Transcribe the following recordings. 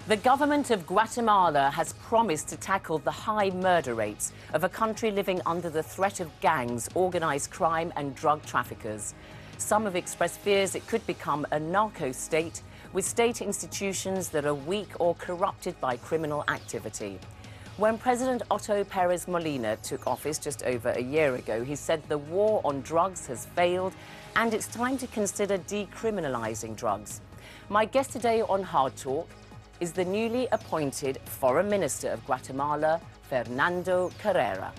The government of Guatemala has promised to tackle the high murder rates of a country living under the threat of gangs, organised crime and drug traffickers. Some have expressed fears it could become a narco state with state institutions that are weak or corrupted by criminal activity. When President Otto Perez Molina took office just over a year ago, he said the war on drugs has failed and it's time to consider decriminalising drugs. My guest today on Hard Talk is the newly appointed Foreign Minister of Guatemala, Fernando Carrera.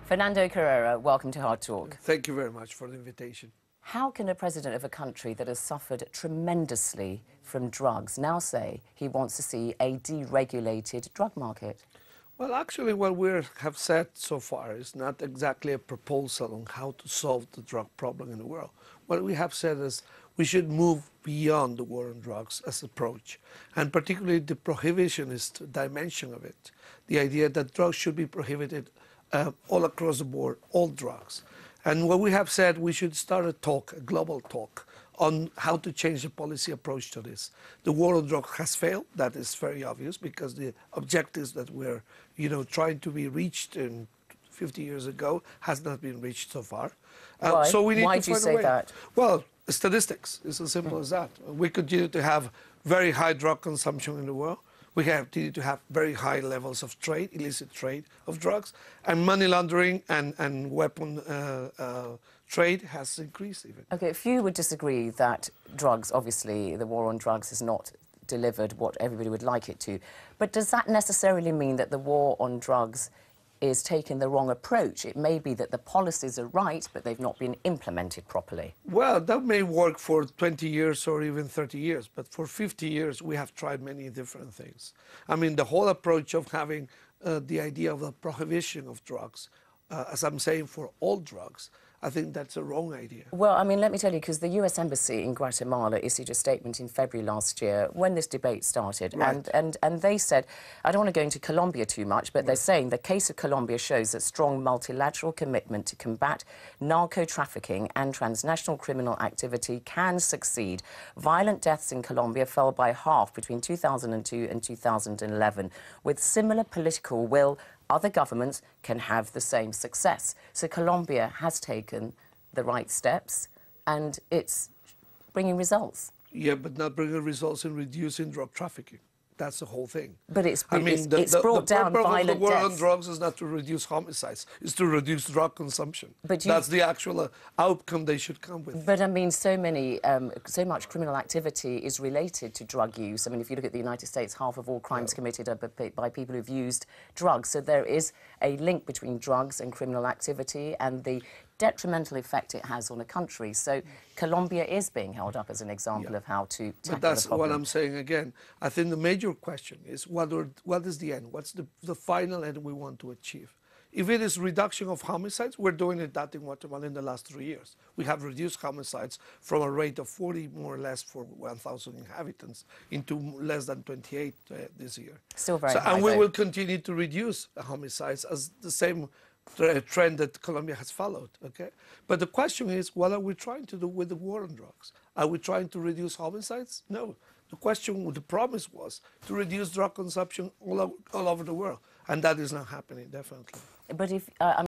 Fernando Carrera, welcome to Hard Talk. Thank you very much for the invitation. How can a president of a country that has suffered tremendously from drugs now say he wants to see a deregulated drug market? Well, actually, what we have said so far is not exactly a proposal on how to solve the drug problem in the world. What we have said is we should move beyond the war on drugs as approach, and particularly the prohibitionist dimension of it. The idea that drugs should be prohibited all across the board, all drugs. And what we have said, we should start a talk, a global talk, on how to change the policy approach to this. The war on drugs has failed. That is very obvious because the objectives that we're, trying to be reached in 50 years ago has not been reached so far. Why? So we need Why to do you find say a way. that? Well, statistics is as simple as that. We continue to have very high drug consumption in the world. We continue to have very high levels of trade, illicit trade of drugs, and money laundering and weapon trade has increased even. OK, if you would disagree that drugs, obviously, the war on drugs has not delivered what everybody would like it to, but does that necessarily mean that the war on drugs is taking the wrong approach? It may be that the policies are right, but they've not been implemented properly. Well, that may work for 20 years or even 30 years, but for 50 years we have tried many different things. I mean, the whole approach of having the idea of the prohibition of drugs, as I'm saying, for all drugs, I think that's a wrong idea. Well, I mean, let me tell you, because the US Embassy in Guatemala issued a statement in February last year when this debate started. Right. And they said, I don't want to go into Colombia too much, but they're saying the case of Colombia shows that strong multilateral commitment to combat narco-trafficking and transnational criminal activity can succeed. Violent deaths in Colombia fell by half between 2002 and 2011. With similar political will, other governments can have the same success. So Colombia has taken the right steps and it's bringing results. Yeah, but not bringing results in reducing drug trafficking. That's the whole thing. But it's brought down violent deaths. The war on deaths. drugs is not to reduce homicides, it's to reduce drug consumption. But that's the actual outcome they should come with. But I mean, so much criminal activity is related to drug use. I mean, if you look at the United States, half of all crimes committed are by people who've used drugs. So there is a link between drugs and criminal activity and the detrimental effect it has on a country. So Colombia is being held up as an example of how to tackle the problem. But that's what I'm saying again. I think the major question is what is the end? What's the final end we want to achieve? If it is reduction of homicides, we're doing that in Guatemala in the last 3 years. We have reduced homicides from a rate of 40, more or less, for 1,000 inhabitants into less than 28 this year. Still very high, and we though. will continue to reduce homicides as the same trend that Colombia has followed, okay? But the question is, what are we trying to do with the war on drugs? Are we trying to reduce homicides? No. The question, the promise was to reduce drug consumption all over the world, and that is not happening, definitely. But if